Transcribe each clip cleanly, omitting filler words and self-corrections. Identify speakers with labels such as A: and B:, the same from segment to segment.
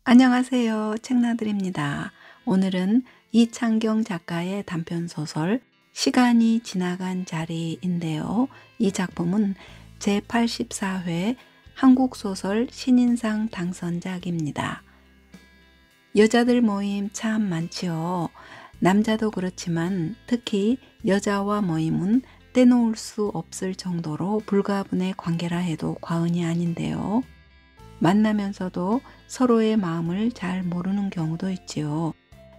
A: 안녕하세요. 책나들입니다. 오늘은 이창경 작가의 단편소설 시간이 지나간 자리인데요. 이 작품은 제84회 한국소설 신인상 당선작입니다. 여자들 모임 참 많지요. 남자도 그렇지만 특히 여자와 모임은 떼놓을 수 없을 정도로 불가분의 관계라 해도 과언이 아닌데요. 만나면서도 서로의 마음을 잘 모르는 경우도 있지요.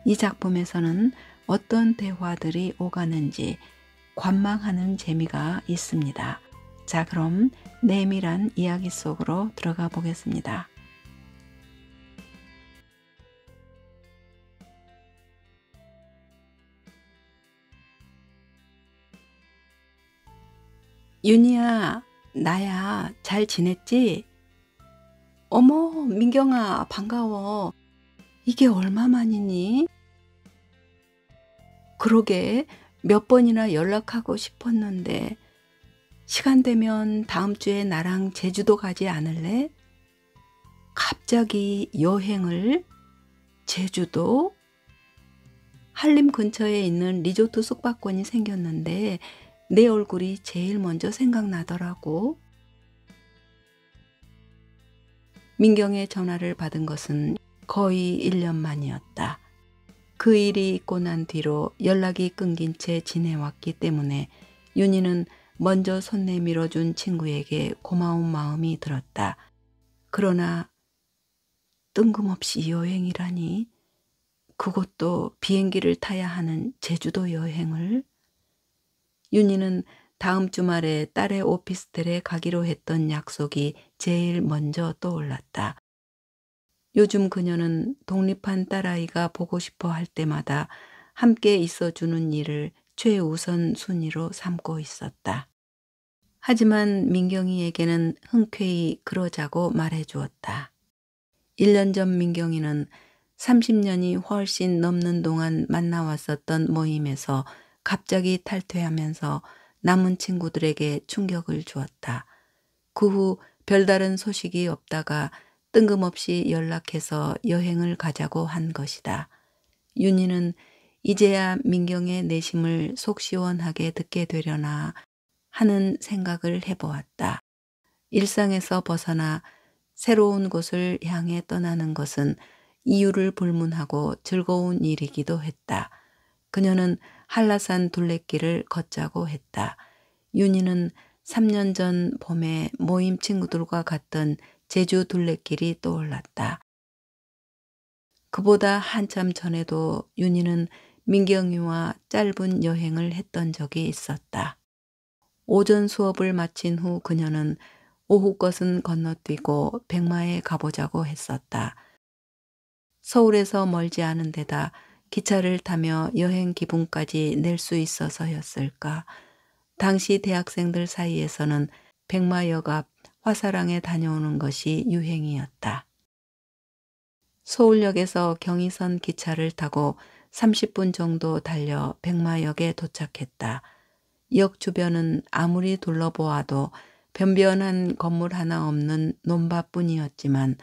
A: 이 작품에서는 어떤 대화들이 오가는지 관망하는 재미가 있습니다. 자, 그럼 내밀한 이야기 속으로 들어가 보겠습니다. 윤희야, 나야. 잘 지냈지? 어머, 민경아, 반가워. 이게 얼마만이니? 그러게, 몇 번이나 연락하고 싶었는데, 시간 되면 다음 주에 나랑 제주도 가지 않을래? 갑자기 여행을? 제주도? 한림 근처에 있는 리조트 숙박권이 생겼는데, 내 얼굴이 제일 먼저 생각나더라고. 민경의 전화를 받은 것은 거의 1년 만이었다. 그 일이 있고 난 뒤로 연락이 끊긴 채 지내왔기 때문에 윤희는 먼저 손 내밀어준 친구에게 고마운 마음이 들었다. 그러나 뜬금없이 여행이라니, 그것도 비행기를 타야 하는 제주도 여행을. 윤희는 다음 주말에 딸의 오피스텔에 가기로 했던 약속이 제일 먼저 떠올랐다. 요즘 그녀는 독립한 딸아이가 보고 싶어 할 때마다 함께 있어주는 일을 최우선 순위로 삼고 있었다. 하지만 민경이에게는 흔쾌히 그러자고 말해주었다. 1년 전 민경이는 30년이 훨씬 넘는 동안 만나왔었던 모임에서 갑자기 탈퇴하면서 남은 친구들에게 충격을 주었다. 그 후 별다른 소식이 없다가 뜬금없이 연락해서 여행을 가자고 한 것이다. 윤희는 이제야 민경의 내심을 속 시원하게 듣게 되려나 하는 생각을 해보았다. 일상에서 벗어나 새로운 곳을 향해 떠나는 것은 이유를 불문하고 즐거운 일이기도 했다. 그녀는 한라산 둘레길을 걷자고 했다. 윤희는 3년 전 봄에 모임 친구들과 갔던 제주 둘레길이 떠올랐다. 그보다 한참 전에도 윤희는 민경이와 짧은 여행을 했던 적이 있었다. 오전 수업을 마친 후 그녀는 오후 것은 건너뛰고 백마에 가보자고 했었다. 서울에서 멀지 않은 데다 기차를 타며 여행 기분까지 낼 수 있어서였을까. 당시 대학생들 사이에서는 백마역 앞 화사랑에 다녀오는 것이 유행이었다. 서울역에서 경의선 기차를 타고 30분 정도 달려 백마역에 도착했다. 역 주변은 아무리 둘러보아도 변변한 건물 하나 없는 논밭뿐이었지만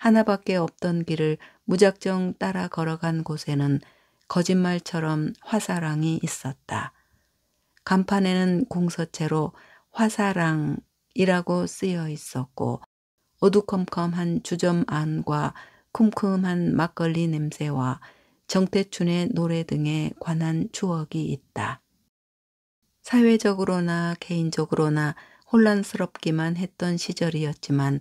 A: 하나밖에 없던 길을 무작정 따라 걸어간 곳에는 거짓말처럼 화사랑이 있었다. 간판에는 공서체로 화사랑이라고 쓰여 있었고 어두컴컴한 주점 안과 쿰쿰한 막걸리 냄새와 정태춘의 노래 등에 관한 추억이 있다. 사회적으로나 개인적으로나 혼란스럽기만 했던 시절이었지만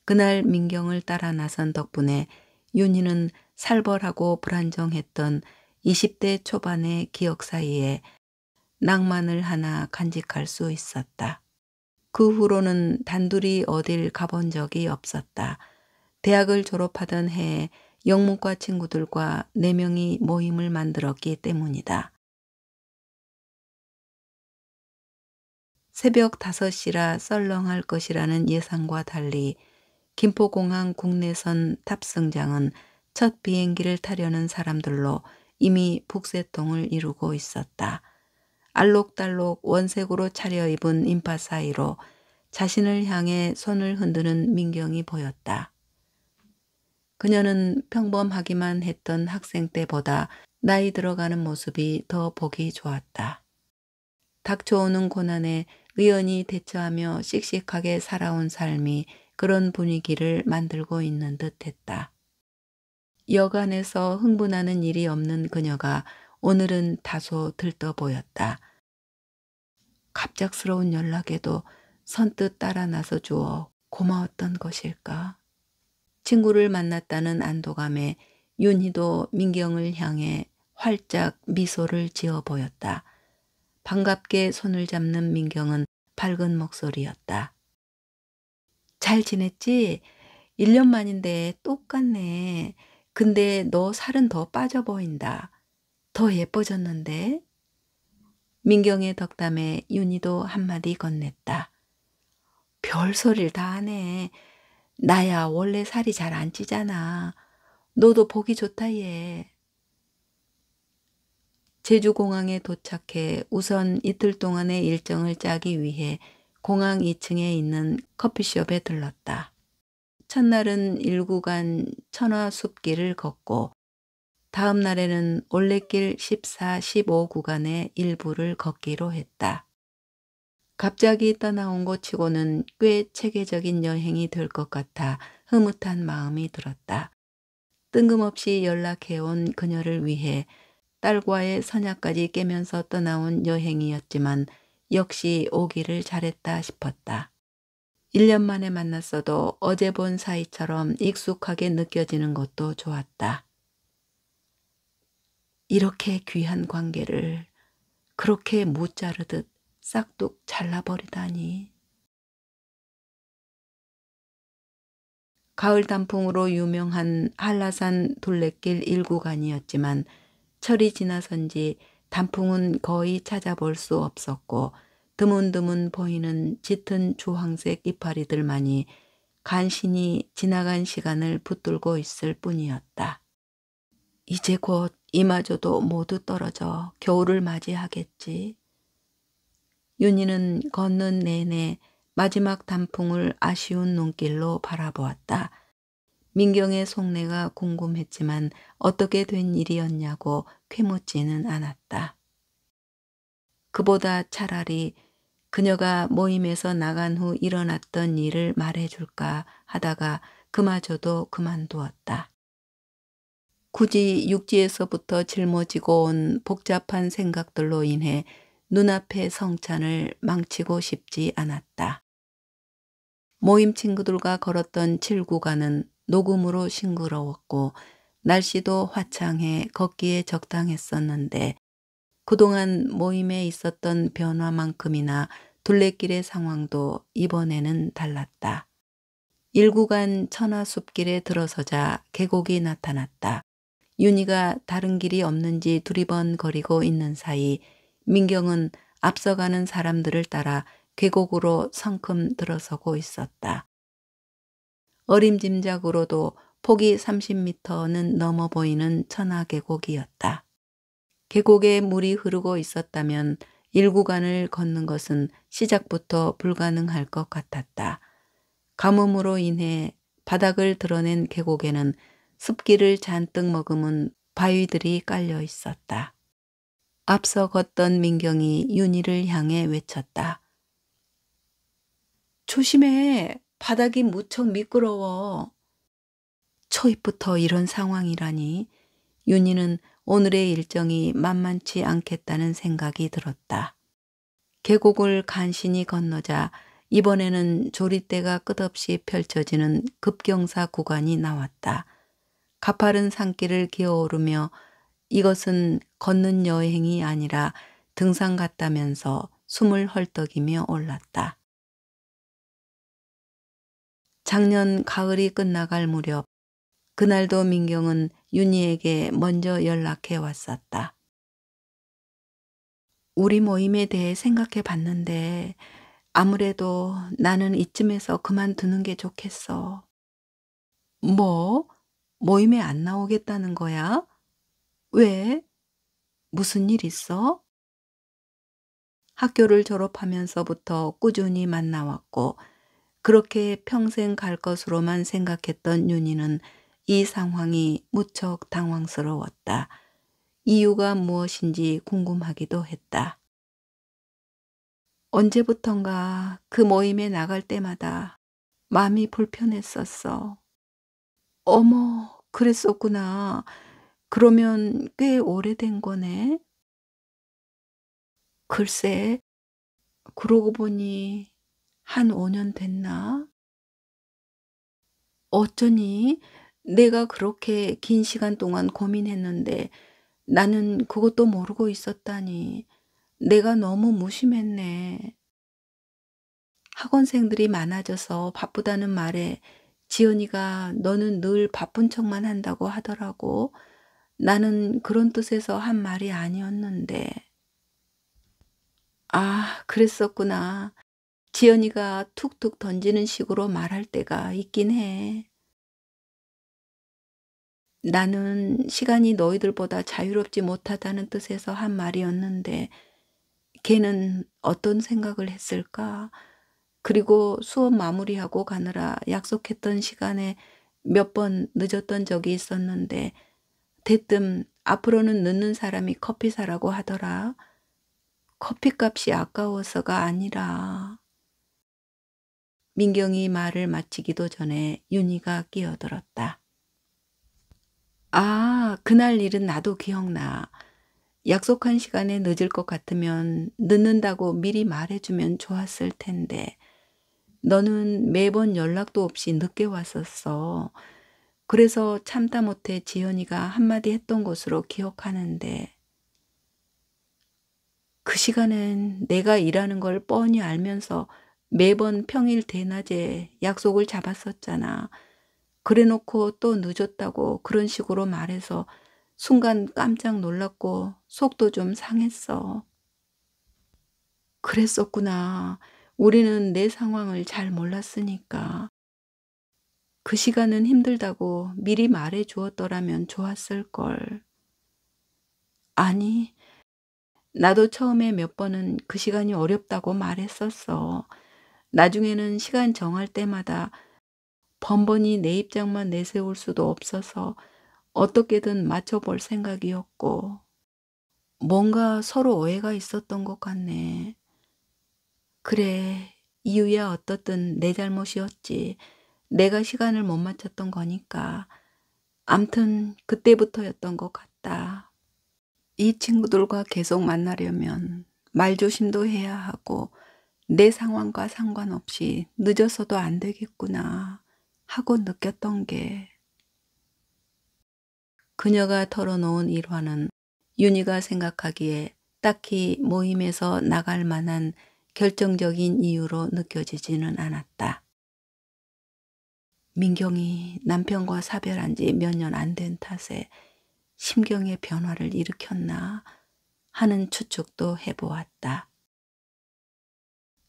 A: 그날 민경을 따라 나선 덕분에 윤희는 살벌하고 불안정했던 20대 초반의 기억 사이에 낭만을 하나 간직할 수 있었다. 그 후로는 단둘이 어딜 가본 적이 없었다. 대학을 졸업하던 해에 영문과 친구들과 4명이 모임을 만들었기 때문이다. 새벽 5시라 썰렁할 것이라는 예상과 달리 김포공항 국내선 탑승장은 첫 비행기를 타려는 사람들로 이미 북새통을 이루고 있었다. 알록달록 원색으로 차려입은 인파 사이로 자신을 향해 손을 흔드는 민경이 보였다. 그녀는 평범하기만 했던 학생 때보다 나이 들어가는 모습이 더 보기 좋았다. 닥쳐오는 고난에 의연히 대처하며 씩씩하게 살아온 삶이 그런 분위기를 만들고 있는 듯했다. 여간에서 흥분하는 일이 없는 그녀가 오늘은 다소 들떠 보였다. 갑작스러운 연락에도 선뜻 따라 나서 주어 고마웠던 것일까? 친구를 만났다는 안도감에 윤희도 민경을 향해 활짝 미소를 지어 보였다. 반갑게 손을 잡는 민경은 밝은 목소리였다. 잘 지냈지? 1년 만인데 똑같네. 근데 너 살은 더 빠져 보인다. 더 예뻐졌는데? 민경의 덕담에 윤희도 한마디 건넸다. 별소리를 다 하네. 나야 원래 살이 잘 안 찌잖아. 너도 보기 좋다 얘. 제주공항에 도착해 우선 이틀 동안의 일정을 짜기 위해 공항 2층에 있는 커피숍에 들렀다. 첫날은 1구간 천화숲길을 걷고 다음 날에는 올레길 14, 15구간의 일부를 걷기로 했다. 갑자기 떠나온 곳 치고는 꽤 체계적인 여행이 될 것 같아 흐뭇한 마음이 들었다. 뜬금없이 연락해온 그녀를 위해 딸과의 선약까지 깨면서 떠나온 여행이었지만 역시 오기를 잘했다 싶었다. 1년 만에 만났어도 어제 본 사이처럼 익숙하게 느껴지는 것도 좋았다. 이렇게 귀한 관계를 그렇게 못 자르듯 싹둑 잘라버리다니. 가을 단풍으로 유명한 한라산 둘레길 1구간이었지만 철이 지나선지 단풍은 거의 찾아볼 수 없었고 드문드문 보이는 짙은 주황색 이파리들만이 간신히 지나간 시간을 붙들고 있을 뿐이었다. 이제 곧 이마저도 모두 떨어져 겨울을 맞이하겠지. 윤희는 걷는 내내 마지막 단풍을 아쉬운 눈길로 바라보았다. 민경의 속내가 궁금했지만 어떻게 된 일이었냐고 캐묻지는 않았다. 그보다 차라리 그녀가 모임에서 나간 후 일어났던 일을 말해줄까 하다가 그마저도 그만두었다. 굳이 육지에서부터 짊어지고 온 복잡한 생각들로 인해 눈앞의 성찬을 망치고 싶지 않았다. 모임 친구들과 걸었던 7구간은 녹음으로 싱그러웠고 날씨도 화창해 걷기에 적당했었는데 그동안 모임에 있었던 변화만큼이나 둘레길의 상황도 이번에는 달랐다. 1구간 천화숲길에 들어서자 계곡이 나타났다. 윤희가 다른 길이 없는지 두리번거리고 있는 사이 민경은 앞서가는 사람들을 따라 계곡으로 성큼 들어서고 있었다. 어림짐작으로도 폭이 30m는 넘어 보이는 천하계곡이었다. 계곡에 물이 흐르고 있었다면 1구간을 걷는 것은 시작부터 불가능할 것 같았다. 가뭄으로 인해 바닥을 드러낸 계곡에는 습기를 잔뜩 머금은 바위들이 깔려 있었다. 앞서 걷던 민경이 윤희를 향해 외쳤다. 조심해. 바닥이 무척 미끄러워. 초입부터 이런 상황이라니. 윤희는 오늘의 일정이 만만치 않겠다는 생각이 들었다. 계곡을 간신히 건너자 이번에는 조리대가 끝없이 펼쳐지는 급경사 구간이 나왔다. 가파른 산길을 기어오르며 이것은 걷는 여행이 아니라 등산 같다면서 숨을 헐떡이며 올랐다. 작년 가을이 끝나갈 무렵 그날도 민경은 윤희에게 먼저 연락해 왔었다. 우리 모임에 대해 생각해 봤는데 아무래도 나는 이쯤에서 그만두는 게 좋겠어. 뭐? 모임에 안 나오겠다는 거야? 왜? 무슨 일 있어? 학교를 졸업하면서부터 꾸준히 만나왔고 그렇게 평생 갈 것으로만 생각했던 윤희는 이 상황이 무척 당황스러웠다. 이유가 무엇인지 궁금하기도 했다. 언제부턴가 그 모임에 나갈 때마다 마음이 불편했었어. 어머, 그랬었구나. 그러면 꽤 오래된 거네? 글쎄, 그러고 보니 한 5년 됐나? 어쩌니? 내가 그렇게 긴 시간 동안 고민했는데 나는 그것도 모르고 있었다니. 내가 너무 무심했네. 학원생들이 많아져서 바쁘다는 말에 지연이가 너는 늘 바쁜 척만 한다고 하더라고. 나는 그런 뜻에서 한 말이 아니었는데. 아, 그랬었구나. 지연이가 툭툭 던지는 식으로 말할 때가 있긴 해. 나는 시간이 너희들보다 자유롭지 못하다는 뜻에서 한 말이었는데 걔는 어떤 생각을 했을까? 그리고 수업 마무리하고 가느라 약속했던 시간에 몇 번 늦었던 적이 있었는데 대뜸 앞으로는 늦는 사람이 커피 사라고 하더라. 커피값이 아까워서가 아니라. 민경이 말을 마치기도 전에 윤희가 끼어들었다. 아, 그날 일은 나도 기억나. 약속한 시간에 늦을 것 같으면 늦는다고 미리 말해주면 좋았을 텐데. 너는 매번 연락도 없이 늦게 왔었어. 그래서 참다 못해 지연이가 한마디 했던 것으로 기억하는데 그 시간엔 내가 일하는 걸 뻔히 알면서 매번 평일 대낮에 약속을 잡았었잖아. 그래 놓고 또 늦었다고 그런 식으로 말해서 순간 깜짝 놀랐고 속도 좀 상했어. 그랬었구나. 우리는 내 상황을 잘 몰랐으니까. 그 시간은 힘들다고 미리 말해 주었더라면 좋았을걸. 아니, 나도 처음에 몇 번은 그 시간이 어렵다고 말했었어. 나중에는 시간 정할 때마다 번번이 내 입장만 내세울 수도 없어서 어떻게든 맞춰볼 생각이었고, 뭔가 서로 오해가 있었던 것 같네. 그래, 이유야 어떻든 내 잘못이었지. 내가 시간을 못 맞췄던 거니까. 암튼 그때부터였던 것 같다. 이 친구들과 계속 만나려면 말조심도 해야 하고 내 상황과 상관없이 늦어서도 안 되겠구나 하고 느꼈던 게 그녀가 털어놓은 일화는 윤희가 생각하기에 딱히 모임에서 나갈 만한 결정적인 이유로 느껴지지는 않았다. 민경이 남편과 사별한 지 몇 년 안 된 탓에 심경의 변화를 일으켰나 하는 추측도 해보았다.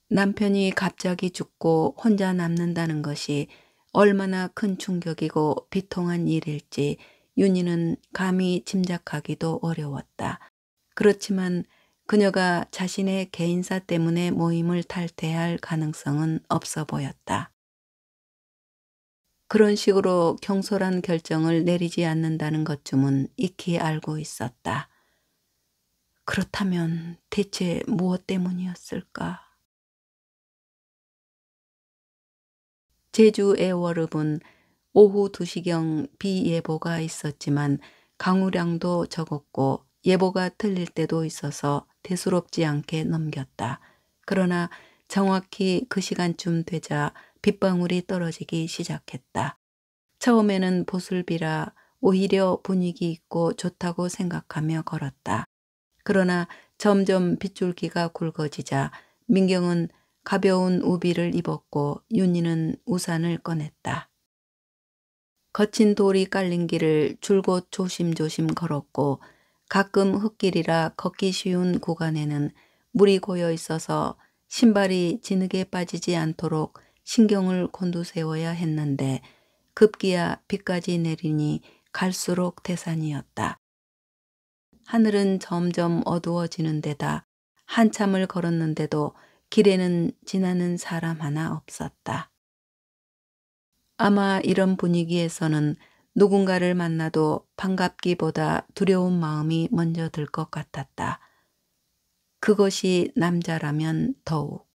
A: 남편이 갑자기 죽고 혼자 남는다는 것이 얼마나 큰 충격이고 비통한 일일지 윤희는 감히 짐작하기도 어려웠다. 그렇지만 그녀가 자신의 개인사 때문에 모임을 탈퇴할 가능성은 없어 보였다. 그런 식으로 경솔한 결정을 내리지 않는다는 것쯤은 익히 알고 있었다. 그렇다면 대체 무엇 때문이었을까? 제주 애월읍은 오후 2시경 비 예보가 있었지만 강우량도 적었고 예보가 틀릴 때도 있어서 대수롭지 않게 넘겼다. 그러나 정확히 그 시간쯤 되자 빗방울이 떨어지기 시작했다. 처음에는 보슬비라 오히려 분위기 있고 좋다고 생각하며 걸었다. 그러나 점점 빗줄기가 굵어지자 민경은 가벼운 우비를 입었고 윤희는 우산을 꺼냈다. 거친 돌이 깔린 길을 줄곧 조심조심 걸었고 가끔 흙길이라 걷기 쉬운 구간에는 물이 고여 있어서 신발이 진흙에 빠지지 않도록 신경을 곤두세워야 했는데 급기야 비까지 내리니 갈수록 태산이었다. 하늘은 점점 어두워지는 데다 한참을 걸었는데도 길에는 지나는 사람 하나 없었다. 아마 이런 분위기에서는 누군가를 만나도 반갑기보다 두려운 마음이 먼저 들 것 같았다. 그것이 남자라면 더욱.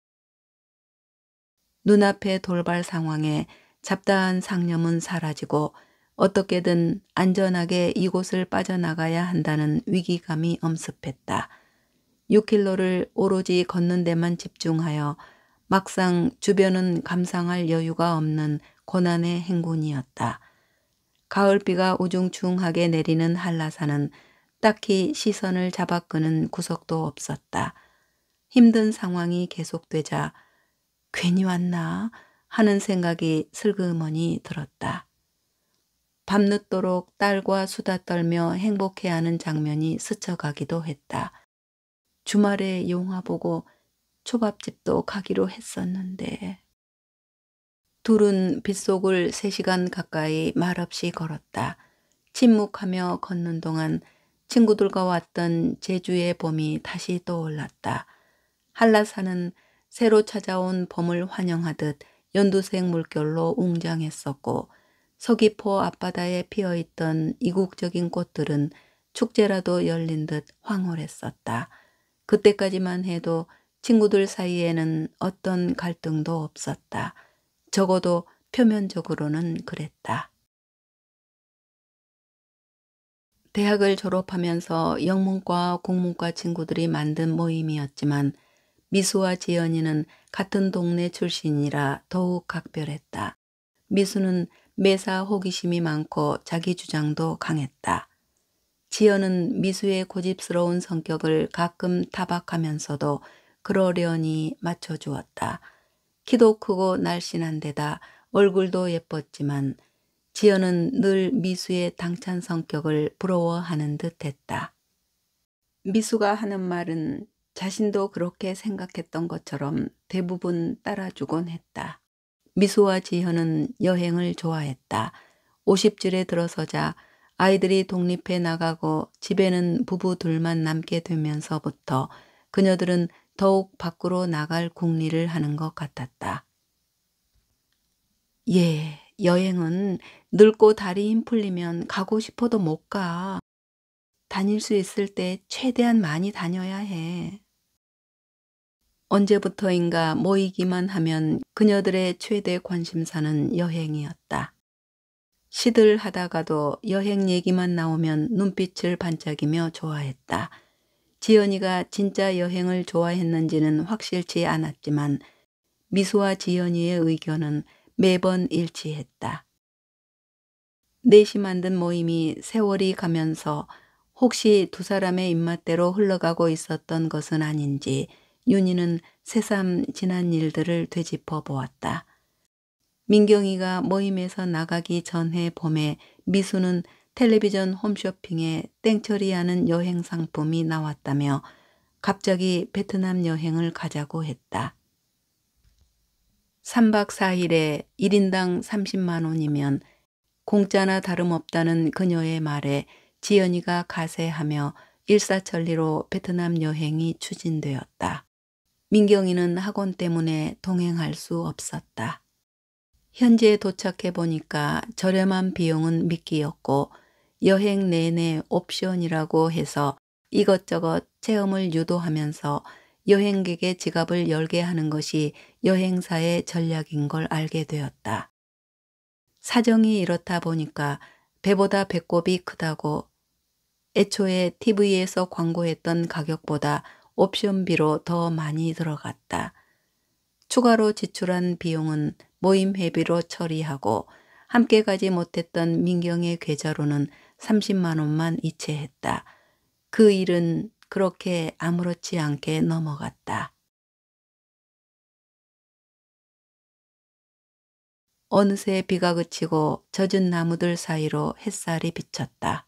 A: 눈앞의 돌발 상황에 잡다한 상념은 사라지고 어떻게든 안전하게 이곳을 빠져나가야 한다는 위기감이 엄습했다. 6킬로를 오로지 걷는 데만 집중하여 막상 주변은 감상할 여유가 없는 고난의 행군이었다. 가을비가 우중충하게 내리는 한라산은 딱히 시선을 잡아끄는 구석도 없었다. 힘든 상황이 계속되자 괜히 왔나 하는 생각이 슬그머니 들었다. 밤늦도록 딸과 수다 떨며 행복해하는 장면이 스쳐가기도 했다. 주말에 영화 보고 초밥집도 가기로 했었는데. 둘은 빗속을 3시간 가까이 말없이 걸었다. 침묵하며 걷는 동안 친구들과 왔던 제주의 봄이 다시 떠올랐다. 한라산은 새로 찾아온 봄을 환영하듯 연두색 물결로 웅장했었고 서귀포 앞바다에 피어있던 이국적인 꽃들은 축제라도 열린 듯 황홀했었다. 그때까지만 해도 친구들 사이에는 어떤 갈등도 없었다. 적어도 표면적으로는 그랬다. 대학을 졸업하면서 영문과 국문과 친구들이 만든 모임이었지만 미수와 지연이는 같은 동네 출신이라 더욱 각별했다. 미수는 매사 호기심이 많고 자기 주장도 강했다. 지연은 미수의 고집스러운 성격을 가끔 타박하면서도 그러려니 맞춰주었다. 키도 크고 날씬한 데다 얼굴도 예뻤지만 지연은 늘 미수의 당찬 성격을 부러워하는 듯했다. 미수가 하는 말은 자신도 그렇게 생각했던 것처럼 대부분 따라주곤 했다. 미수와 지현은 여행을 좋아했다. 50줄에 들어서자 아이들이 독립해 나가고 집에는 부부 둘만 남게 되면서부터 그녀들은 더욱 밖으로 나갈 궁리를 하는 것 같았다. 예, 여행은 늙고 다리 힘 풀리면 가고 싶어도 못 가. 다닐 수 있을 때 최대한 많이 다녀야 해. 언제부터인가 모이기만 하면 그녀들의 최대 관심사는 여행이었다. 시들하다가도 여행 얘기만 나오면 눈빛을 반짝이며 좋아했다. 지연이가 진짜 여행을 좋아했는지는 확실치 않았지만 미수와 지연이의 의견은 매번 일치했다. 넷이 만든 모임이 세월이 가면서 혹시 두 사람의 입맛대로 흘러가고 있었던 것은 아닌지 윤희는 새삼 지난 일들을 되짚어 보았다. 민경이가 모임에서 나가기 전해 봄에 미수는 텔레비전 홈쇼핑에 땡처리하는 여행 상품이 나왔다며 갑자기 베트남 여행을 가자고 했다. 3박 4일에 1인당 30만 원이면 공짜나 다름없다는 그녀의 말에 지연이가 가세하며 일사천리로 베트남 여행이 추진되었다. 민경이는 학원 때문에 동행할 수 없었다. 현지에 도착해 보니까 저렴한 비용은 미끼였고 여행 내내 옵션이라고 해서 이것저것 체험을 유도하면서 여행객의 지갑을 열게 하는 것이 여행사의 전략인 걸 알게 되었다. 사정이 이렇다 보니까 배보다 배꼽이 크다고 애초에 TV에서 광고했던 가격보다 옵션비로 더 많이 들어갔다. 추가로 지출한 비용은 모임 회비로 처리하고 함께 가지 못했던 민경의 계좌로는 30만 원만 이체했다. 그 일은 그렇게 아무렇지 않게 넘어갔다. 어느새 비가 그치고 젖은 나무들 사이로 햇살이 비쳤다.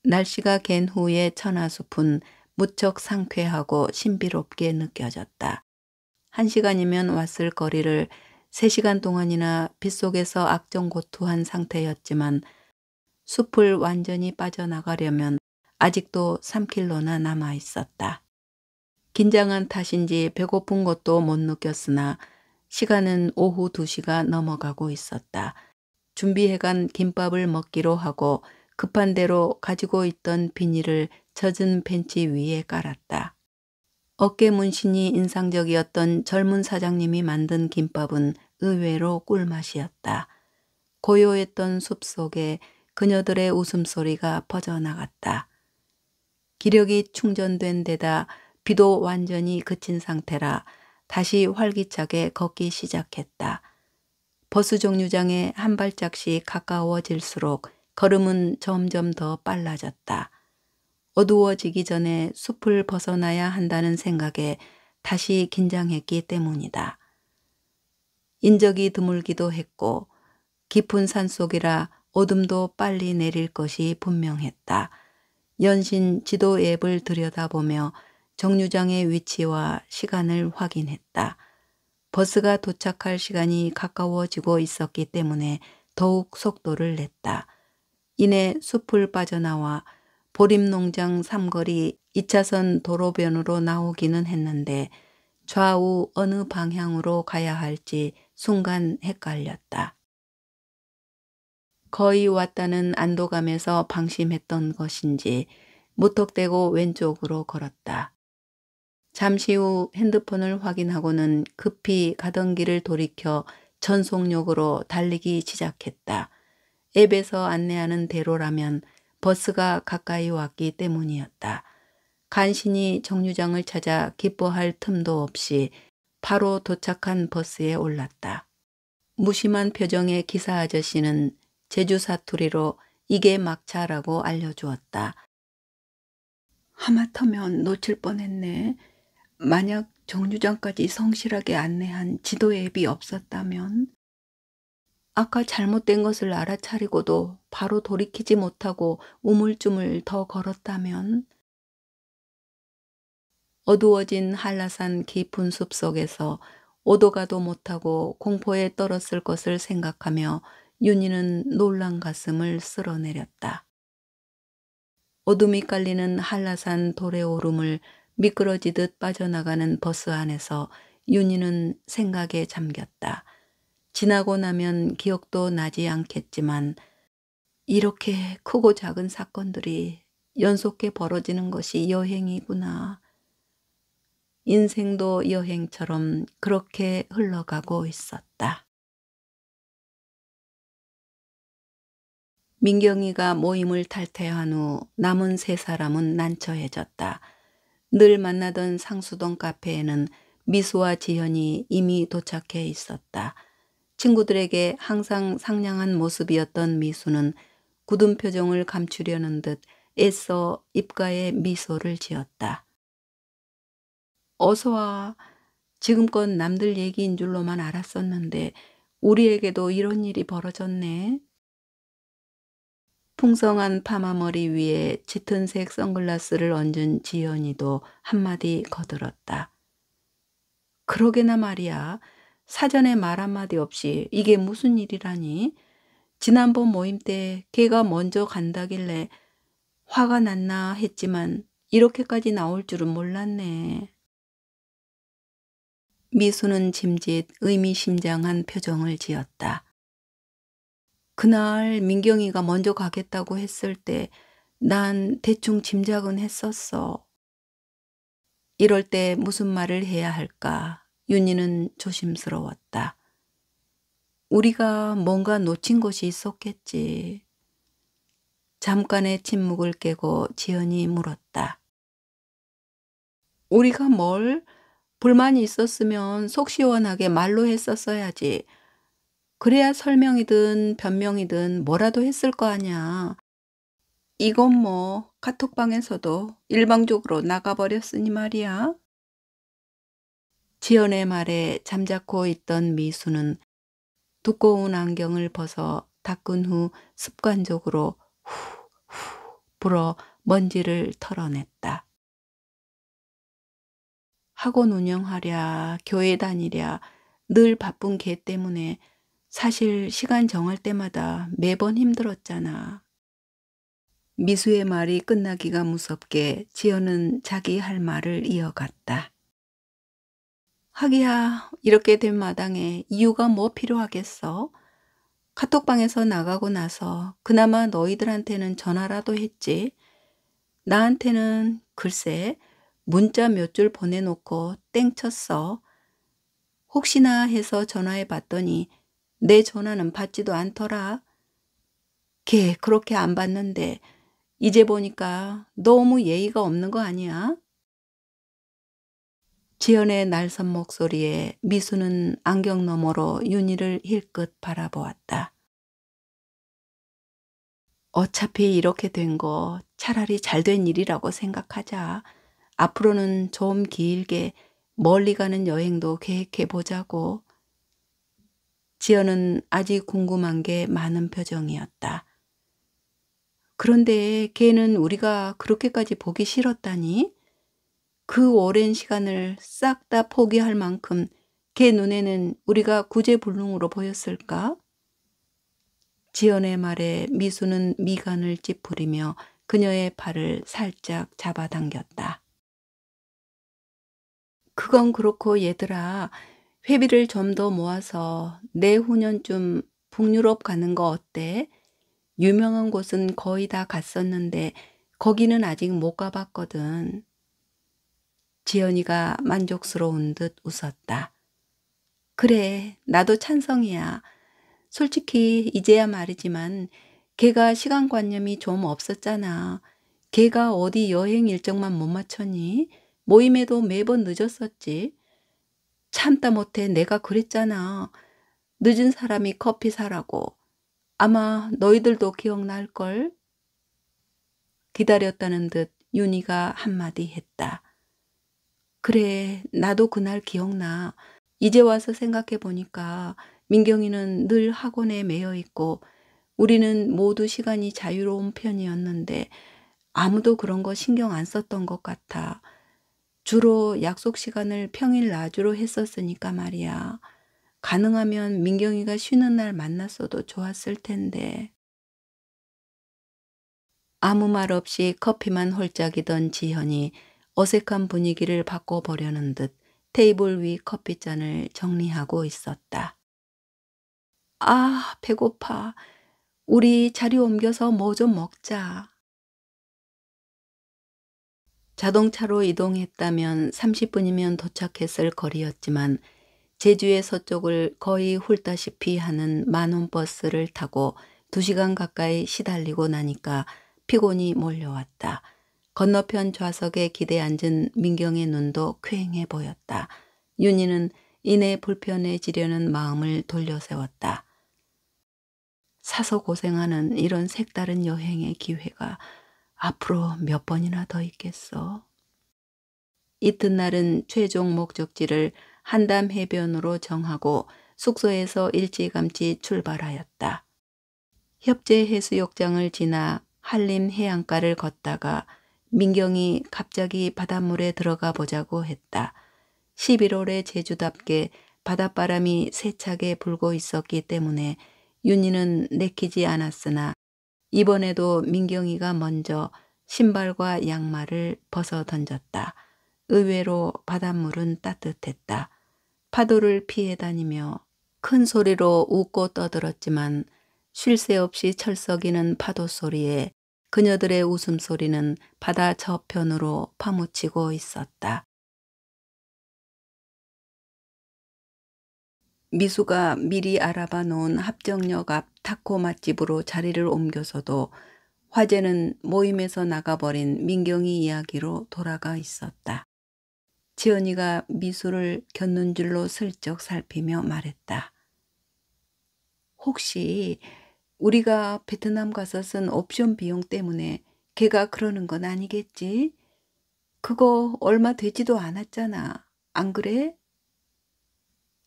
A: 날씨가 갠 후의 천하숲은 무척 상쾌하고 신비롭게 느껴졌다. 1시간이면 왔을 거리를 3시간 동안이나 빗속에서 악정고투한 상태였지만 숲을 완전히 빠져나가려면 아직도 3킬로나 남아 있었다. 긴장한 탓인지 배고픈 것도 못 느꼈으나 시간은 오후 2시가 넘어가고 있었다. 준비해간 김밥을 먹기로 하고 급한 대로 가지고 있던 비닐을 젖은 벤치 위에 깔았다. 어깨 문신이 인상적이었던 젊은 사장님이 만든 김밥은 의외로 꿀맛이었다. 고요했던 숲속에 그녀들의 웃음소리가 퍼져나갔다. 기력이 충전된 데다 비도 완전히 그친 상태라 다시 활기차게 걷기 시작했다. 버스 정류장에 한 발짝씩 가까워질수록 걸음은 점점 더 빨라졌다. 어두워지기 전에 숲을 벗어나야 한다는 생각에 다시 긴장했기 때문이다. 인적이 드물기도 했고 깊은 산속이라 어둠도 빨리 내릴 것이 분명했다. 연신 지도 앱을 들여다보며 정류장의 위치와 시간을 확인했다. 버스가 도착할 시간이 가까워지고 있었기 때문에 더욱 속도를 냈다. 이내 숲을 빠져나와 보림농장 삼거리 2차선 도로변으로 나오기는 했는데 좌우 어느 방향으로 가야 할지 순간 헷갈렸다. 거의 왔다는 안도감에서 방심했던 것인지 무턱대고 왼쪽으로 걸었다. 잠시 후 핸드폰을 확인하고는 급히 가던 길을 돌이켜 전속력으로 달리기 시작했다. 앱에서 안내하는 대로라면 버스가 가까이 왔기 때문이었다. 간신히 정류장을 찾아 기뻐할 틈도 없이 바로 도착한 버스에 올랐다. 무심한 표정의 기사 아저씨는 제주 사투리로 이게 막차라고 알려주었다. 하마터면 놓칠 뻔했네. 만약 정류장까지 성실하게 안내한 지도 앱이 없었다면? 아까 잘못된 것을 알아차리고도 바로 돌이키지 못하고 우물쭈물 더 걸었다면? 어두워진 한라산 깊은 숲속에서 오도 가도 못하고 공포에 떨었을 것을 생각하며 윤희는 놀란 가슴을 쓸어내렸다. 어둠이 깔리는 한라산 돌의 오름을 미끄러지듯 빠져나가는 버스 안에서 윤희는 생각에 잠겼다. 지나고 나면 기억도 나지 않겠지만 이렇게 크고 작은 사건들이 연속해 벌어지는 것이 여행이구나. 인생도 여행처럼 그렇게 흘러가고 있었다. 민경이가 모임을 탈퇴한 후 남은 세 사람은 난처해졌다. 늘 만나던 상수동 카페에는 미수와 지현이 이미 도착해 있었다. 친구들에게 항상 상냥한 모습이었던 미수는 굳은 표정을 감추려는 듯 애써 입가에 미소를 지었다. 어서 와. 지금껏 남들 얘기인 줄로만 알았었는데 우리에게도 이런 일이 벌어졌네. 풍성한 파마머리 위에 짙은색 선글라스를 얹은 지연이도 한마디 거들었다. 그러게나 말이야. 사전에 말 한마디 없이 이게 무슨 일이라니? 지난번 모임 때 걔가 먼저 간다길래 화가 났나 했지만 이렇게까지 나올 줄은 몰랐네. 미수는 짐짓 의미심장한 표정을 지었다. 그날 민경이가 먼저 가겠다고 했을 때 난 대충 짐작은 했었어. 이럴 때 무슨 말을 해야 할까? 윤희는 조심스러웠다. 우리가 뭔가 놓친 것이 있었겠지. 잠깐의 침묵을 깨고 지연이 물었다. 우리가 뭘? 불만이 있었으면 속 시원하게 말로 했었어야지. 그래야 설명이든 변명이든 뭐라도 했을 거 아냐. 이건 뭐 카톡방에서도 일방적으로 나가버렸으니 말이야. 지연의 말에 잠자코 있던 미수는 두꺼운 안경을 벗어 닦은 후 습관적으로 후 불어 먼지를 털어냈다. 학원 운영하랴 교회 다니랴 늘 바쁜 걔 때문에 사실 시간 정할 때마다 매번 힘들었잖아. 미수의 말이 끝나기가 무섭게 지연은 자기 할 말을 이어갔다. 하기야 이렇게 된 마당에 이유가 뭐 필요하겠어? 카톡방에서 나가고 나서 그나마 너희들한테는 전화라도 했지. 나한테는 글쎄 문자 몇 줄 보내놓고 땡쳤어. 혹시나 해서 전화해 봤더니 내 전화는 받지도 않더라. 걔 그렇게 안 받는데 이제 보니까 너무 예의가 없는 거 아니야? 지연의 날선 목소리에 미수는 안경 너머로 윤희를 힐끗 바라보았다. 어차피 이렇게 된 거 차라리 잘 된 일이라고 생각하자. 앞으로는 좀 길게 멀리 가는 여행도 계획해 보자고. 지연은 아직 궁금한 게 많은 표정이었다. 그런데 걔는 우리가 그렇게까지 보기 싫었다니? 그 오랜 시간을 싹 다 포기할 만큼 걔 눈에는 우리가 구제불능으로 보였을까? 지연의 말에 미수는 미간을 찌푸리며 그녀의 팔을 살짝 잡아당겼다. 그건 그렇고 얘들아, 회비를 좀 더 모아서 내후년쯤 북유럽 가는 거 어때? 유명한 곳은 거의 다 갔었는데 거기는 아직 못 가봤거든. 지연이가 만족스러운 듯 웃었다. 그래, 나도 찬성이야. 솔직히 이제야 말이지만 걔가 시간관념이 좀 없었잖아. 걔가 어디 여행 일정만 못 맞췄니? 모임에도 매번 늦었었지. 참다 못해 내가 그랬잖아. 늦은 사람이 커피 사라고. 아마 너희들도 기억날걸? 기다렸다는 듯 윤희가 한마디 했다. 그래, 나도 그날 기억나. 이제 와서 생각해 보니까 민경이는 늘 학원에 매여 있고 우리는 모두 시간이 자유로운 편이었는데 아무도 그런 거 신경 안 썼던 것 같아. 주로 약속 시간을 평일 낮으로 했었으니까 말이야. 가능하면 민경이가 쉬는 날 만났어도 좋았을 텐데. 아무 말 없이 커피만 홀짝이던 지현이 어색한 분위기를 바꿔보려는 듯 테이블 위 커피잔을 정리하고 있었다. 아, 배고파. 우리 자리 옮겨서 뭐 좀 먹자. 자동차로 이동했다면 30분이면 도착했을 거리였지만 제주의 서쪽을 거의 훑다시피 하는 만원 버스를 타고 2시간 가까이 시달리고 나니까 피곤이 몰려왔다. 건너편 좌석에 기대 앉은 민경의 눈도 퀭해 보였다. 윤희는 이내 불편해지려는 마음을 돌려세웠다. 사서 고생하는 이런 색다른 여행의 기회가 앞으로 몇 번이나 더 있겠어. 이튿날은 최종 목적지를 한담 해변으로 정하고 숙소에서 일찌감치 출발하였다. 협재 해수욕장을 지나 한림 해안가를 걷다가 민경이 갑자기 바닷물에 들어가 보자고 했다. 11월의 제주답게 바닷바람이 세차게 불고 있었기 때문에 윤희는 내키지 않았으나 이번에도 민경이가 먼저 신발과 양말을 벗어 던졌다. 의외로 바닷물은 따뜻했다. 파도를 피해 다니며 큰 소리로 웃고 떠들었지만 쉴 새 없이 철썩이는 파도 소리에 그녀들의 웃음소리는 바다 저편으로 파묻히고 있었다. 미수가 미리 알아봐 놓은 합정역 앞 타코 맛집으로 자리를 옮겨서도 화제는 모임에서 나가버린 민경이 이야기로 돌아가 있었다. 지연이가 미수를 곁눈질로 슬쩍 살피며 말했다. 혹시 우리가 베트남 가서 쓴 옵션 비용 때문에 걔가 그러는 건 아니겠지? 그거 얼마 되지도 않았잖아. 안 그래?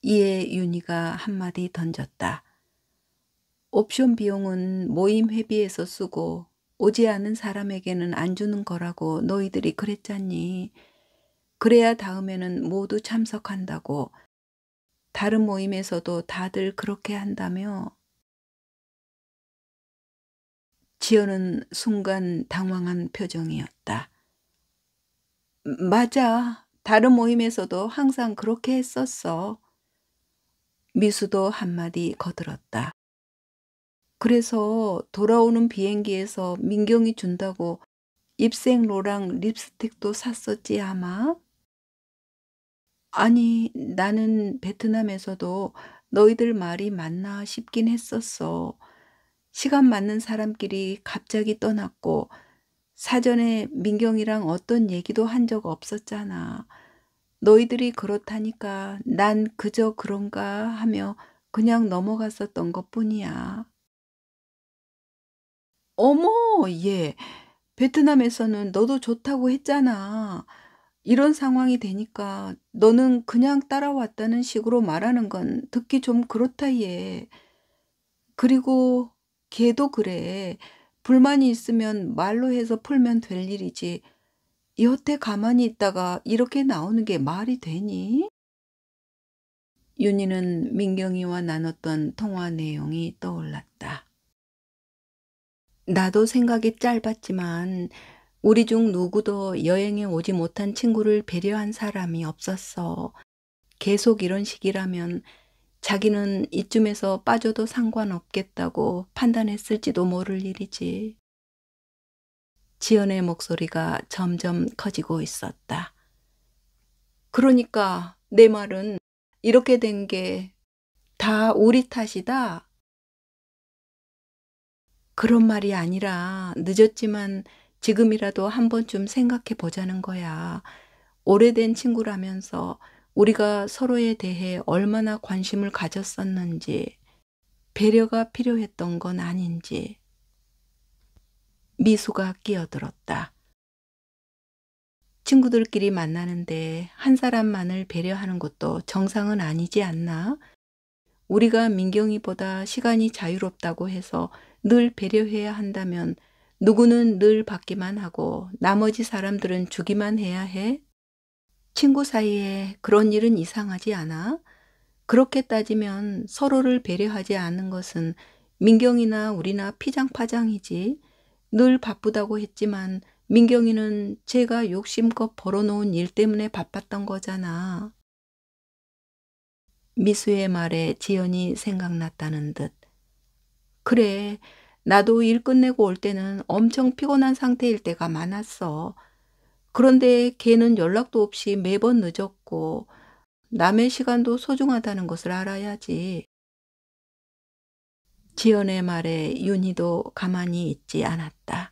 A: 이에 윤희가 한마디 던졌다. 옵션 비용은 모임 회비에서 쓰고 오지 않은 사람에게는 안 주는 거라고 너희들이 그랬잖니. 그래야 다음에는 모두 참석한다고. 다른 모임에서도 다들 그렇게 한다며. 지연은 순간 당황한 표정이었다. 맞아. 다른 모임에서도 항상 그렇게 했었어. 미수도 한마디 거들었다. 그래서 돌아오는 비행기에서 민경이 준다고 입생로랑 립스틱도 샀었지 아마? 아니, 나는 베트남에서도 너희들 말이 맞나 싶긴 했었어. 시간 맞는 사람끼리 갑자기 떠났고 사전에 민경이랑 어떤 얘기도 한 적 없었잖아. 너희들이 그렇다니까 난 그저 그런가 하며 그냥 넘어갔었던 것뿐이야. 어머, 얘. 베트남에서는 너도 좋다고 했잖아. 이런 상황이 되니까 너는 그냥 따라왔다는 식으로 말하는 건 듣기 좀 그렇다, 얘. 그리고 걔도 그래. 불만이 있으면 말로 해서 풀면 될 일이지. 여태 가만히 있다가 이렇게 나오는 게 말이 되니? 윤희는 민경이와 나눴던 통화 내용이 떠올랐다. 나도 생각이 짧았지만 우리 중 누구도 여행에 오지 못한 친구를 배려한 사람이 없었어. 계속 이런 식이라면 자기는 이쯤에서 빠져도 상관없겠다고 판단했을지도 모를 일이지. 지연의 목소리가 점점 커지고 있었다. 그러니까 내 말은 이렇게 된 게 다 우리 탓이다. 그런 말이 아니라 늦었지만 지금이라도 한 번쯤 생각해 보자는 거야. 오래된 친구라면서 우리가 서로에 대해 얼마나 관심을 가졌었는지, 배려가 필요했던 건 아닌지. 미수가 끼어들었다. 친구들끼리 만나는데 한 사람만을 배려하는 것도 정상은 아니지 않나? 우리가 민경이보다 시간이 자유롭다고 해서 늘 배려해야 한다면 누구는 늘 받기만 하고 나머지 사람들은 주기만 해야 해? 친구 사이에 그런 일은 이상하지 않아? 그렇게 따지면 서로를 배려하지 않는 것은 민경이나 우리나 피장파장이지. 늘 바쁘다고 했지만 민경이는 제가 욕심껏 벌어놓은 일 때문에 바빴던 거잖아. 미수의 말에 지연이 생각났다는 듯. 그래, 나도 일 끝내고 올 때는 엄청 피곤한 상태일 때가 많았어. 그런데 걔는 연락도 없이 매번 늦었고 남의 시간도 소중하다는 것을 알아야지. 지연의 말에 윤희도 가만히 있지 않았다.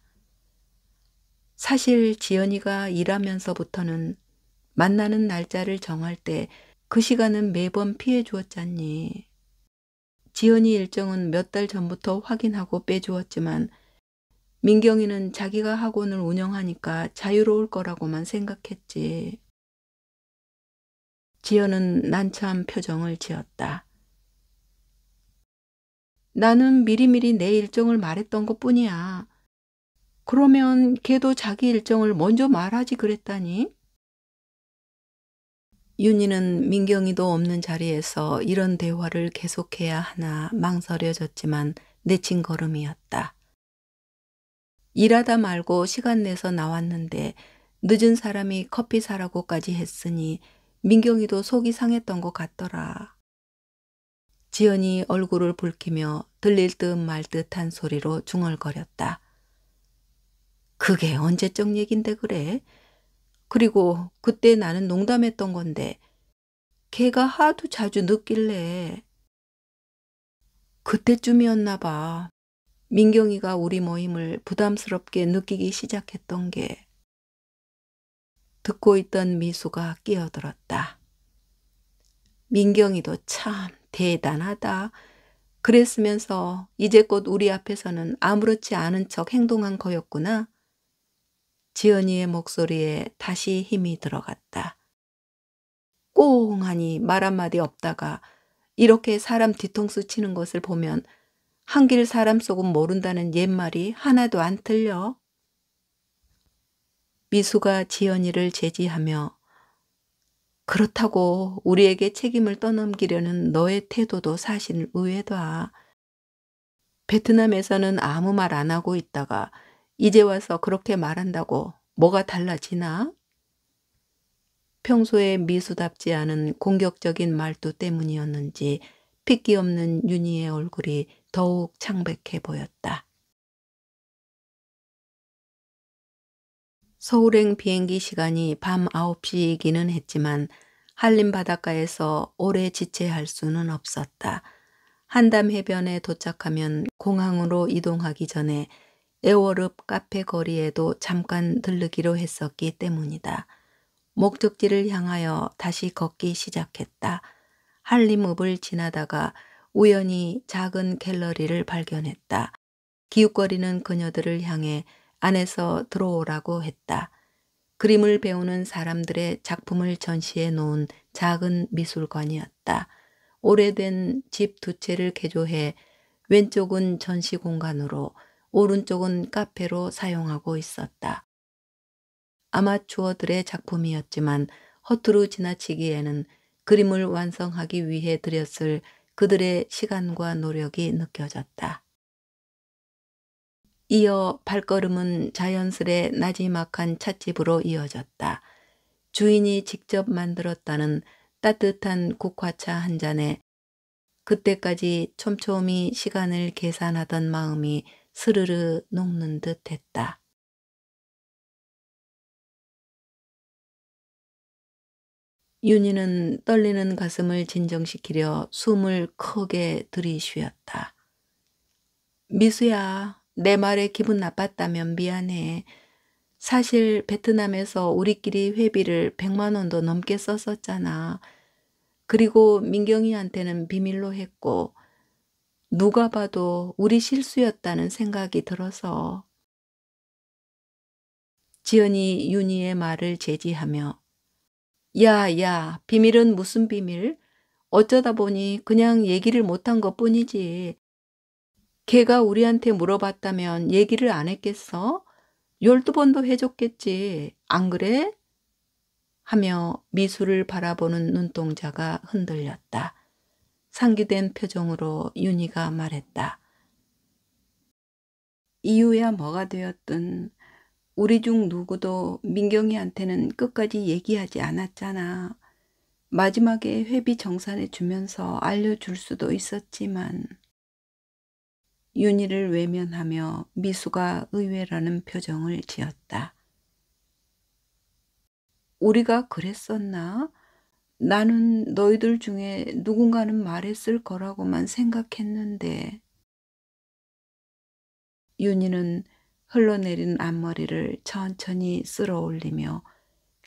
A: 사실 지연이가 일하면서부터는 만나는 날짜를 정할 때 그 시간은 매번 피해 주었잖니. 지연이 일정은 몇 달 전부터 확인하고 빼주었지만 민경이는 자기가 학원을 운영하니까 자유로울 거라고만 생각했지. 지연은 난처한 표정을 지었다. 나는 미리미리 내 일정을 말했던 것뿐이야. 그러면 걔도 자기 일정을 먼저 말하지 그랬다니? 윤희는 민경이도 없는 자리에서 이런 대화를 계속해야 하나 망설여졌지만 내친 걸음이었다. 일하다 말고 시간 내서 나왔는데 늦은 사람이 커피 사라고까지 했으니 민경이도 속이 상했던 것 같더라. 지연이 얼굴을 붉히며 들릴 듯 말 듯한 소리로 중얼거렸다. 그게 언제적 얘긴데 그래? 그리고 그때 나는 농담했던 건데 걔가 하도 자주 늦길래 그때쯤이었나 봐. 민경이가 우리 모임을 부담스럽게 느끼기 시작했던 게. 듣고 있던 미수가 끼어들었다. 민경이도 참 대단하다. 그랬으면서 이제껏 우리 앞에서는 아무렇지 않은 척 행동한 거였구나. 지연이의 목소리에 다시 힘이 들어갔다. 꽁하니 말 한마디 없다가 이렇게 사람 뒤통수 치는 것을 보면 한길 사람 속은 모른다는 옛말이 하나도 안 틀려. 미수가 지연이를 제지하며 그렇다고 우리에게 책임을 떠넘기려는 너의 태도도 사실 의외다. 베트남에서는 아무 말 안 하고 있다가 이제 와서 그렇게 말한다고 뭐가 달라지나? 평소에 미수답지 않은 공격적인 말투 때문이었는지 핏기 없는 윤희의 얼굴이 더욱 창백해 보였다. 서울행 비행기 시간이 밤 9시이기는 했지만 한림 바닷가에서 오래 지체할 수는 없었다. 한담 해변에 도착하면 공항으로 이동하기 전에 애월읍 카페 거리에도 잠깐 들르기로 했었기 때문이다. 목적지를 향하여 다시 걷기 시작했다. 한림읍을 지나다가 우연히 작은 갤러리를 발견했다. 기웃거리는 그녀들을 향해 안에서 들어오라고 했다. 그림을 배우는 사람들의 작품을 전시해 놓은 작은 미술관이었다. 오래된 집 두 채를 개조해 왼쪽은 전시 공간으로 오른쪽은 카페로 사용하고 있었다. 아마추어들의 작품이었지만 허투루 지나치기에는 그림을 완성하기 위해 들였을 그들의 시간과 노력이 느껴졌다. 이어 발걸음은 자연스레 나지막한 찻집으로 이어졌다. 주인이 직접 만들었다는 따뜻한 국화차 한 잔에 그때까지 촘촘히 시간을 계산하던 마음이 스르르 녹는 듯 했다. 윤희는 떨리는 가슴을 진정시키려 숨을 크게 들이쉬었다. 미수야, 내 말에 기분 나빴다면 미안해. 사실 베트남에서 우리끼리 회비를 100만 원도 넘게 썼었잖아. 그리고 민경이한테는 비밀로 했고 누가 봐도 우리 실수였다는 생각이 들어서. 지연이 윤희의 말을 제지하며 야, 비밀은 무슨 비밀? 어쩌다 보니 그냥 얘기를 못한 것뿐이지. 걔가 우리한테 물어봤다면 얘기를 안 했겠어? 12번도 해줬겠지. 안 그래? 하며 미수를 바라보는 눈동자가 흔들렸다. 상기된 표정으로 윤희가 말했다. 이유야 뭐가 되었든 우리 중 누구도 민경이한테는 끝까지 얘기하지 않았잖아. 마지막에 회비 정산해 주면서 알려줄 수도 있었지만. 윤희를 외면하며 미수가 의외라는 표정을 지었다. 우리가 그랬었나? 나는 너희들 중에 누군가는 말했을 거라고만 생각했는데. 윤희는 흘러내린 앞머리를 천천히 쓸어 올리며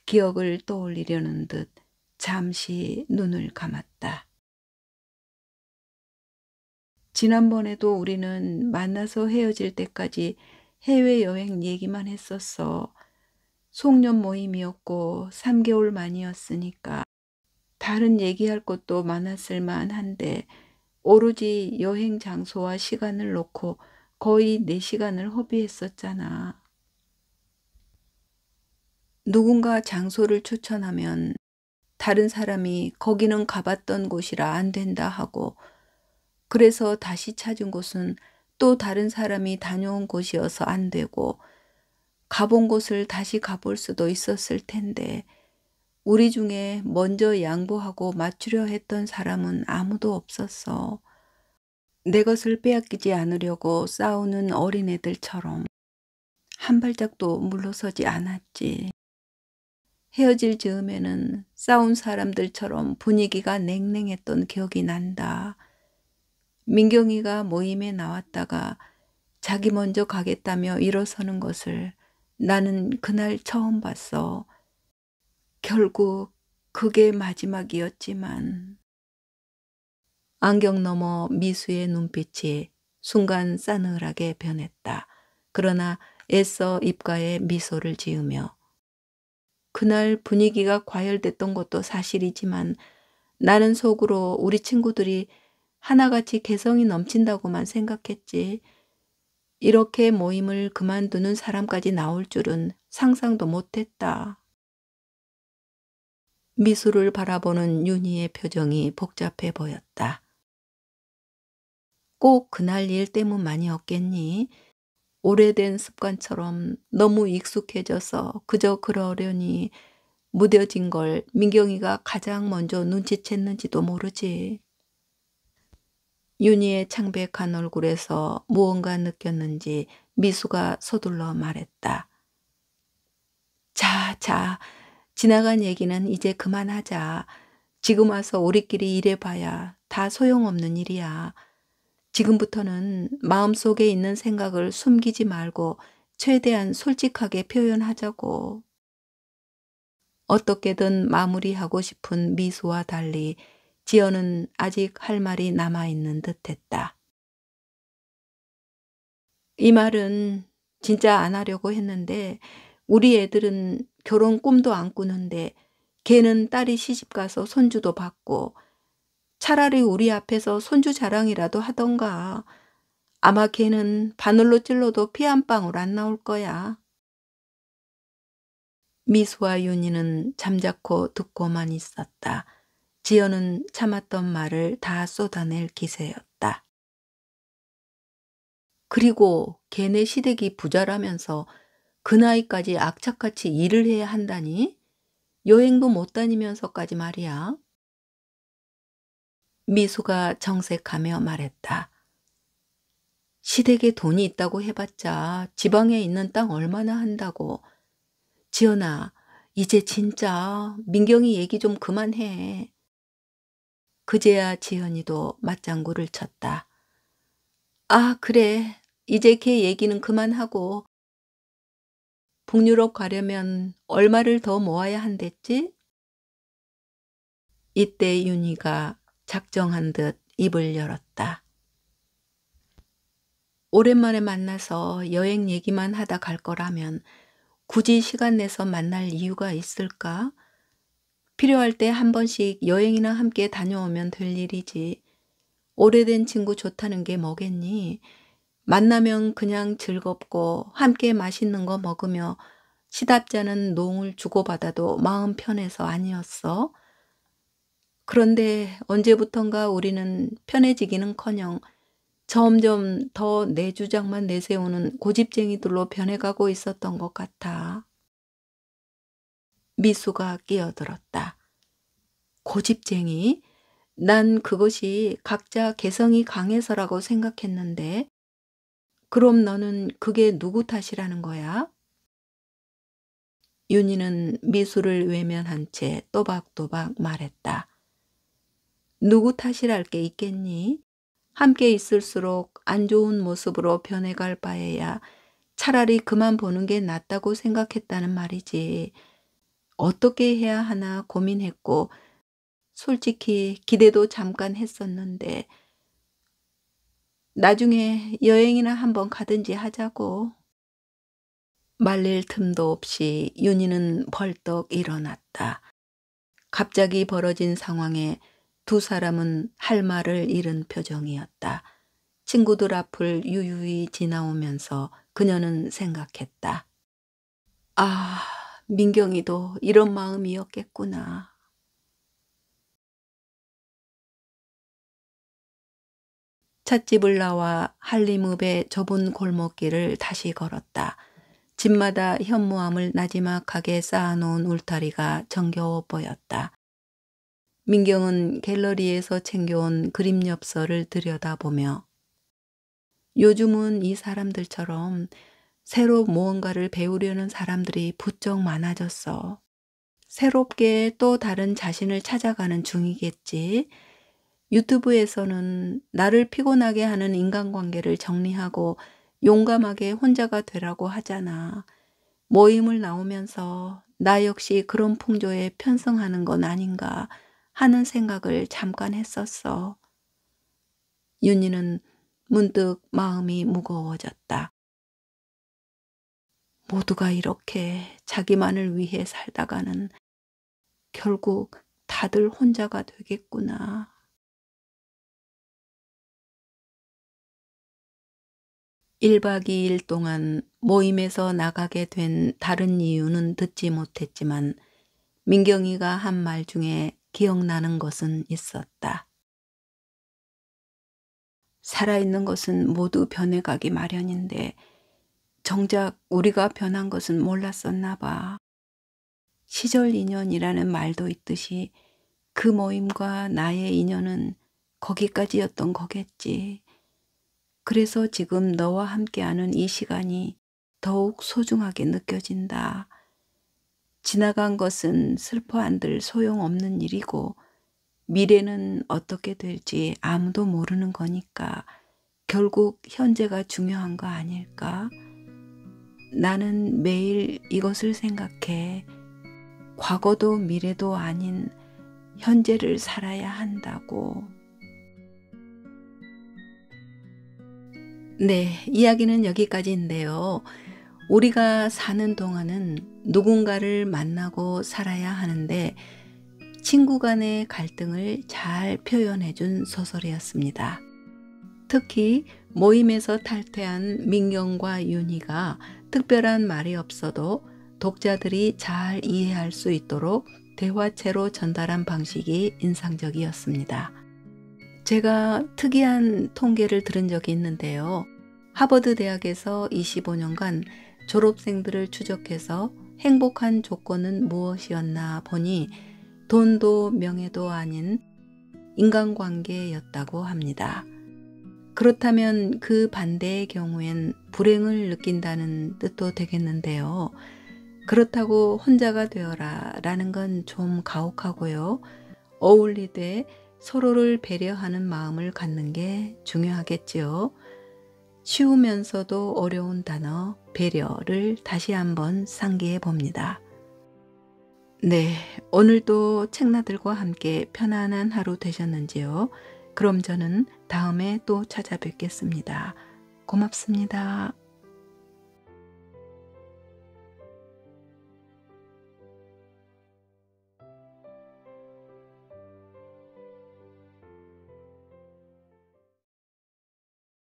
A: 기억을 떠올리려는 듯 잠시 눈을 감았다. 지난번에도 우리는 만나서 헤어질 때까지 해외여행 얘기만 했었어. 송년 모임이었고 3개월 만이었으니까 다른 얘기할 것도 많았을 만한데 오로지 여행 장소와 시간을 놓고 거의 4시간을 허비했었잖아. 누군가 장소를 추천하면 다른 사람이 거기는 가봤던 곳이라 안 된다 하고 그래서 다시 찾은 곳은 또 다른 사람이 다녀온 곳이어서 안 되고 가본 곳을 다시 가볼 수도 있었을 텐데 우리 중에 먼저 양보하고 맞추려 했던 사람은 아무도 없었어. 내 것을 빼앗기지 않으려고 싸우는 어린애들처럼 한 발짝도 물러서지 않았지. 헤어질 즈음에는 싸운 사람들처럼 분위기가 냉랭했던 기억이 난다. 민경이가 모임에 나왔다가 자기 먼저 가겠다며 일어서는 것을 나는 그날 처음 봤어. 결국 그게 마지막이었지만. 안경 너머 미수의 눈빛이 순간 싸늘하게 변했다. 그러나 애써 입가에 미소를 지으며 그날 분위기가 과열됐던 것도 사실이지만 나는 속으로 우리 친구들이 하나같이 개성이 넘친다고만 생각했지. 이렇게 모임을 그만두는 사람까지 나올 줄은 상상도 못했다. 미수를 바라보는 윤희의 표정이 복잡해 보였다. 꼭 그날 일 때문만이었겠니? 오래된 습관처럼 너무 익숙해져서 그저 그러려니 무뎌진 걸 민경이가 가장 먼저 눈치챘는지도 모르지. 윤희의 창백한 얼굴에서 무언가 느꼈는지 미수가 서둘러 말했다. 자, 자, 지나간 얘기는 이제 그만하자. 지금 와서 우리끼리 일해봐야 다 소용없는 일이야. 지금부터는 마음속에 있는 생각을 숨기지 말고 최대한 솔직하게 표현하자고. 어떻게든 마무리하고 싶은 미수와 달리 지연은 아직 할 말이 남아있는 듯했다. 이 말은 진짜 안 하려고 했는데 우리 애들은 결혼 꿈도 안 꾸는데 걔는 딸이 시집가서 손주도 받고 차라리 우리 앞에서 손주 자랑이라도 하던가. 아마 걔는 바늘로 찔러도 피 한 방울 안 나올 거야. 미수와 윤희는 잠자코 듣고만 있었다. 지연은 참았던 말을 다 쏟아낼 기세였다. 그리고 걔네 시댁이 부자라면서 그 나이까지 악착같이 일을 해야 한다니? 여행도 못 다니면서까지 말이야. 미수가 정색하며 말했다. 시댁에 돈이 있다고 해봤자 지방에 있는 땅 얼마나 한다고. 지연아, 이제 진짜 민경이 얘기 좀 그만해. 그제야 지연이도 맞장구를 쳤다. 아, 그래. 이제 걔 얘기는 그만하고 북유럽 가려면 얼마를 더 모아야 한댔지? 이때 윤희가 작정한 듯 입을 열었다. 오랜만에 만나서 여행 얘기만 하다 갈 거라면 굳이 시간 내서 만날 이유가 있을까? 필요할 때 한 번씩 여행이나 함께 다녀오면 될 일이지. 오래된 친구 좋다는 게 뭐겠니? 만나면 그냥 즐겁고 함께 맛있는 거 먹으며 시답잖은 농을 주고받아도 마음 편해서 아니었어? 그런데 언제부턴가 우리는 편해지기는커녕 점점 더 내 주장만 내세우는 고집쟁이들로 변해가고 있었던 것 같아. 미수가 끼어들었다. 고집쟁이? 난 그것이 각자 개성이 강해서라고 생각했는데, 그럼 너는 그게 누구 탓이라는 거야? 윤희는 미수를 외면한 채 또박또박 말했다. 누구 탓이랄 게 있겠니? 함께 있을수록 안 좋은 모습으로 변해갈 바에야 차라리 그만 보는 게 낫다고 생각했다는 말이지. 어떻게 해야 하나 고민했고 솔직히 기대도 잠깐 했었는데 나중에 여행이나 한번 가든지 하자고. 말릴 틈도 없이 윤희는 벌떡 일어났다. 갑자기 벌어진 상황에 두 사람은 할 말을 잃은 표정이었다. 친구들 앞을 유유히 지나오면서 그녀는 생각했다. 아, 민경이도 이런 마음이었겠구나. 찻집을 나와 한림읍의 좁은 골목길을 다시 걸었다. 집마다 현무암을 나지막하게 쌓아놓은 울타리가 정겨워 보였다. 민경은 갤러리에서 챙겨온 그림 엽서를 들여다보며 요즘은 이 사람들처럼 새로 무언가를 배우려는 사람들이 부쩍 많아졌어. 새롭게 또 다른 자신을 찾아가는 중이겠지. 유튜브에서는 나를 피곤하게 하는 인간관계를 정리하고 용감하게 혼자가 되라고 하잖아. 모임을 나오면서 나 역시 그런 풍조에 편승하는 건 아닌가 하는 생각을 잠깐 했었어. 윤희는 문득 마음이 무거워졌다. 모두가 이렇게 자기만을 위해 살다가는 결국 다들 혼자가 되겠구나. 1박 2일 동안 모임에서 나가게 된 다른 이유는 듣지 못했지만 민경이가 한 말 중에 기억나는 것은 있었다. 살아있는 것은 모두 변해가기 마련인데 정작 우리가 변한 것은 몰랐었나 봐. 시절 인연이라는 말도 있듯이 그 모임과 나의 인연은 거기까지였던 거겠지. 그래서 지금 너와 함께하는 이 시간이 더욱 소중하게 느껴진다. 지나간 것은 슬퍼 한들 소용없는 일이고 미래는 어떻게 될지 아무도 모르는 거니까 결국 현재가 중요한 거 아닐까? 나는 매일 이것을 생각해. 과거도 미래도 아닌 현재를 살아야 한다고. 네, 이야기는 여기까지인데요. 우리가 사는 동안은 누군가를 만나고 살아야 하는데 친구 간의 갈등을 잘 표현해 준 소설이었습니다. 특히 모임에서 탈퇴한 민경과 윤희가 특별한 말이 없어도 독자들이 잘 이해할 수 있도록 대화체로 전달한 방식이 인상적이었습니다. 제가 특이한 통계를 들은 적이 있는데요. 하버드 대학에서 25년간 졸업생들을 추적해서 행복한 조건은 무엇이었나 보니 돈도 명예도 아닌 인간관계였다고 합니다. 그렇다면 그 반대의 경우엔 불행을 느낀다는 뜻도 되겠는데요. 그렇다고 혼자가 되어라 라는 건 좀 가혹하고요. 어울리되 서로를 배려하는 마음을 갖는 게 중요하겠지요. 쉬우면서도 어려운 단어 배려를 다시 한번 상기해 봅니다. 네, 오늘도 책나들과 함께 편안한 하루 되셨는지요? 그럼 저는 다음에 또 찾아뵙겠습니다. 고맙습니다.